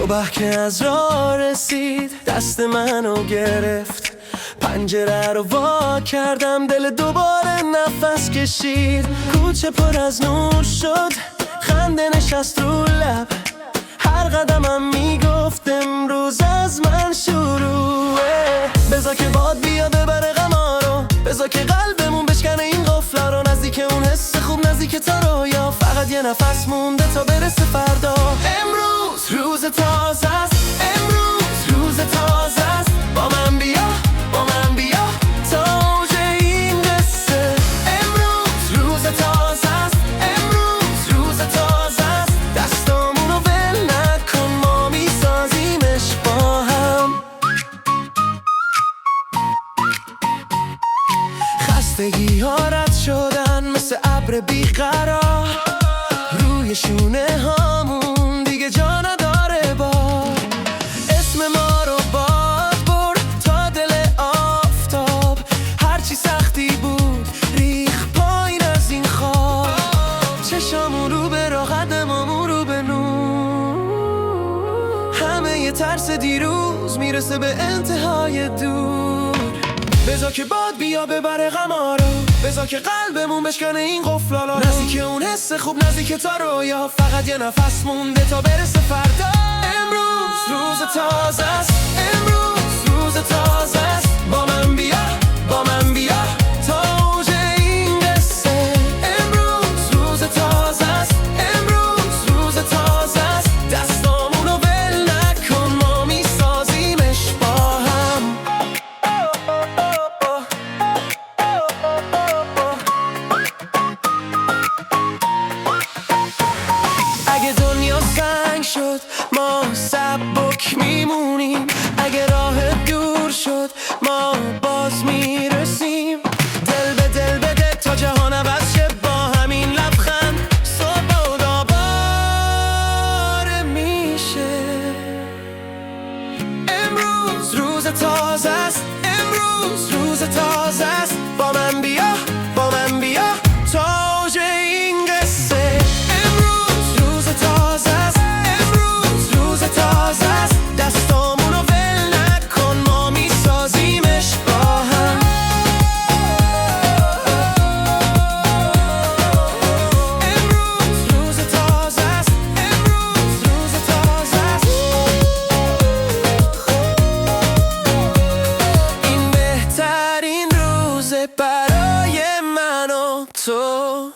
صبح که از راه رسید دست منو گرفت، پنجره رو وا کردم، دل دوباره نفس کشید. کوچه پر از نور شد، خنده نشست رو لب، هر قدمم میگفت امروز از من شروعه. بذار که باد بیا ببره غما رو، بذار که قلبمون بشکنه این قفلا رو. نزدیک اون حس خوب، نزدیک تا رویا، فقط یه نفس مونده تا برسه فردا. امروز روز تازه است، امروز روز تازه است. با من بیا، با من بیا تا اوج این قصه. امروز روز تازه است، امروز روز تازه است. دستامونو ول نکن، ما میسازیمش با هم. خستگی ها رد شدن مثل ابر بیقرار، روی شونه هامون دیگه جا نداره بار. اسم ما رو باد برد تا دل آفتاب، هرچی سختی بود ریخ پایین از این خواب. چشامون رو به راه، قدمامون رو به نور، همه یه ترس دیروز میرسه به انتهای دور. بذار که باد بیا ببره غما رو، بذار که قلبمون بشکنه این قفلالا رو. نزدیک اون حس خوب، نزدیک تا رویا، فقط یه نفس مونده تا برسه فردا. امروز روز تازه است، امروز روز تازه است. با من بیا، با من بیا تا اوج این قصه. امروز روز تازه است، امروز روز تازه است. دستامونو ول نکن، ما میسازیمش با هم. اگه دنیا سنگ شد ما سبک میمونیم، اگه راه دور شد ما باز میرسیم. دل به دل بده تا جهان عوض شه، با همین لبخند صبح و دوباره میشه. امروز روز تازه است، امروز روز تازه است. با من بیا، با من بیا تا اوج این قصه. امروز روز تازه است، امروز روز تازه است. دستامونو ول نکن، ما میسازیمش با هم. امروز روز تازه است، امروز روز تازه است. این بهترین روز برای من و تو.